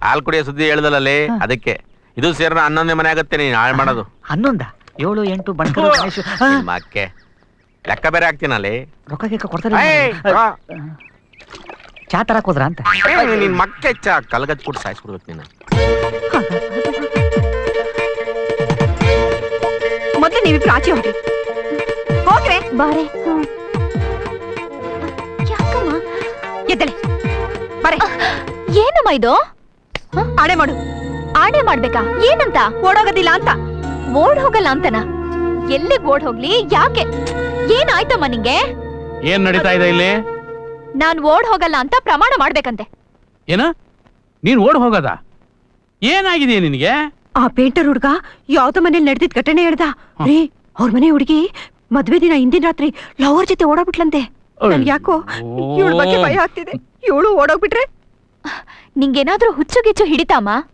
ಹಾಲು ಕುಡಿಯೋ ಸುದ್ದಿ ಹೇಳ್ದಲ್ಲೇ ಅದಕ್ಕೆ ಇದು ಸೇರ 11ನೇ ಮನೆ ಆಗತ್ತೆ ನೀನು ಹಾಳು ಮಾಡೋದು. 11 7 8 ಬಣ್ಕರು ಗಣೇಶು ಅಕ್ಕೆ ಲೆಕ್ಕ ಬೇರೆ ಆಗ್ತೀನಲ್ಲಿ. ರೊಕ್ಕ ಗಿಕ್ಕ ಕೊಡ್ತಾರೆ. ಚಾ ತರಕ್ ಹೋದ್ರ ಅಂತ ನಿನ್ ಮಕ್ಕೆ ಚಾ ಕಲ್ಗತ್ ಕೊಟ್ಟು ಸಾಯಿಸ್ಬಿಡ್ಬೇಕು ನೀನು. ಮೊದ್ಲು ನೀವಿಬ್ರು ಆಚೆ ಹೋಗ್ರಿ. ಹೋಗ್ರೆ ಬಾರೆ. ಯಾಕಮ್ಮ ಎದ್ದಳೆ ಬಾರೆ. ಏನಮ್ಮ ಇದು? ಆಡೆ ಮಾಡು. ಆಡೆ ಮಾಡ್ಬೇಕಾ? ಏನಂತ? ಓಡೋಗೋದಿಲ್ಲ ಅಂತ. ಓಡ್ ಹೋಗಲ್ಲ ಅಂತನ? ಎಲ್ಲಿಗ್ ಓಡ್ ಹೋಗ್ಲಿ? ಯಾಕೆ? ಏನಾಯ್ತಮ್ಮ ನಿಂಗೆ? ಏನ್ ನಡೀತಾ ಇದೆ ಇಲ್ಲಿ? ನಾನ್ ಓಡ್ ಹೋಗಲ್ಲ ಅಂತ ಪ್ರಮಾಣ ಮಾಡ್ಬೇಕಂತೆ. ಏನ? ನೀನ್ ಓಡ್ ಹೋಗದ? ಏನಾಗಿದೆ ನಿನಗೆ? ಆ ಪೇಂಟರ್ ಹುಡ್ಗ ಯಾವ್ದೋ ಮನೇಲಿ ನಡೆದಿದ್ ಘಟನೆ ಹೇಳ್ದ ರೀ. ಅವ್ರ ಮನೆ ಹುಡುಗಿ ಮದ್ವೆ ದಿನ ಹಿಂದಿನ ರಾತ್ರಿ ಲವರ್ ಜೊತೆ ಓಡೋಗ್ಬಿಟ್ಲಂತೆ. ನನ್ಗೆ ಯಾಕೋ ಇವಳ ಬಗ್ಗೆ ಭಯ ಆಗ್ತಿದೆ. ಇವಳು ಓಡೋಗ್ಬಿಟ್ರೆ ನಿಂಗೇನಾದ್ರೂ ಹುಚ್ಚು ಗಿಚ್ಚು ಹಿಡಿತಾಮ?